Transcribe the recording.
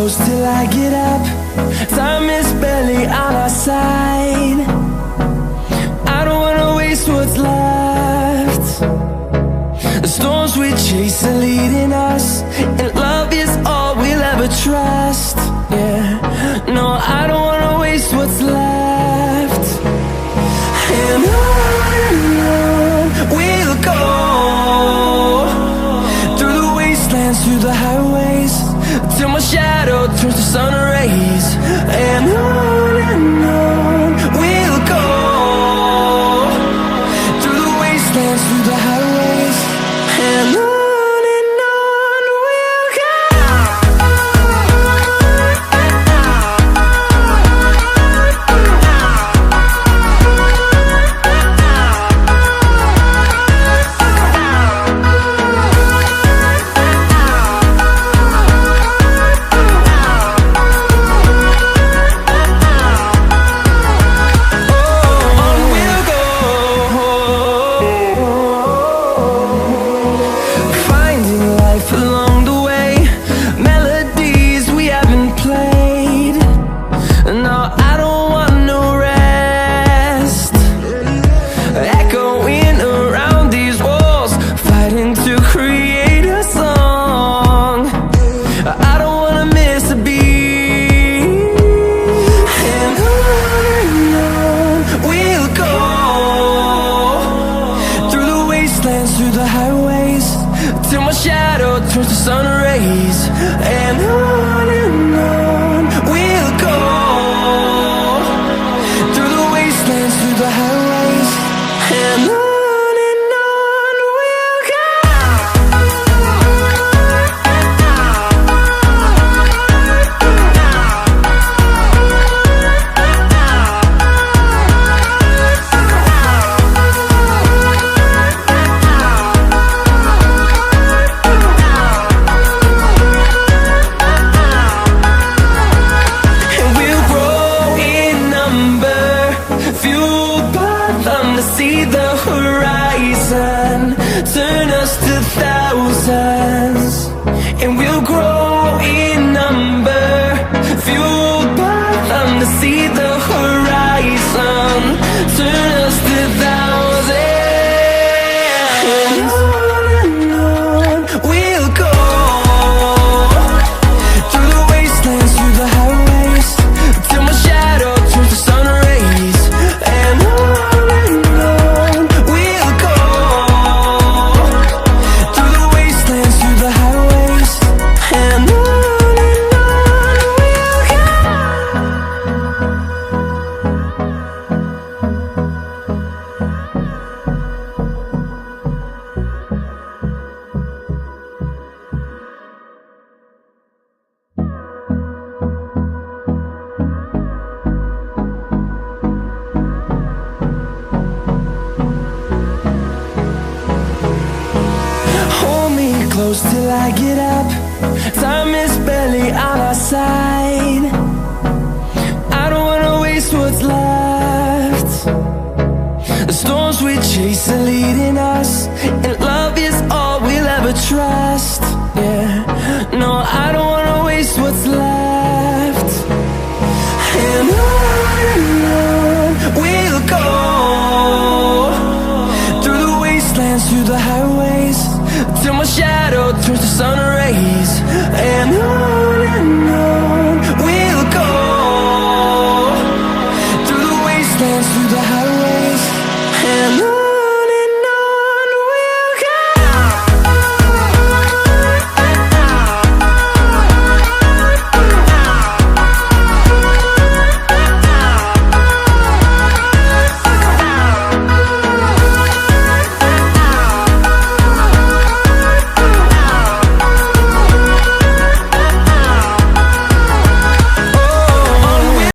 close till I get up. Time is barely on our side. I don't wanna waste what's left. The storms we chase are leading us, and love is all we'll ever trust. Yeah, no, I don't wanna waste what's left. And on we'll go, through the wastelands, through the highways, till my shadow turns to sun rays. And on we'll go, through the wastelands, through the highways, and on we'll go. Through the highways, till my shadow turns to sun rays. And on we'll go, through the wastelands, through the highways, and on we'll go. See the horizon, turn us to thousands, and we'll grow in number, fueled by them. To see the horizon, turn us to thousands, and on we'll go, through the wastelands, through the highways, till my shadow turns to sun rays. And close till I get up. Time is barely on our side. I don't wanna waste what's left. The storms we chase are leading us, and love is all we'll ever trust. Yeah, no, I don't wanna waste what's left. And on we'll go, through the wastelands, through the highways, till my shadow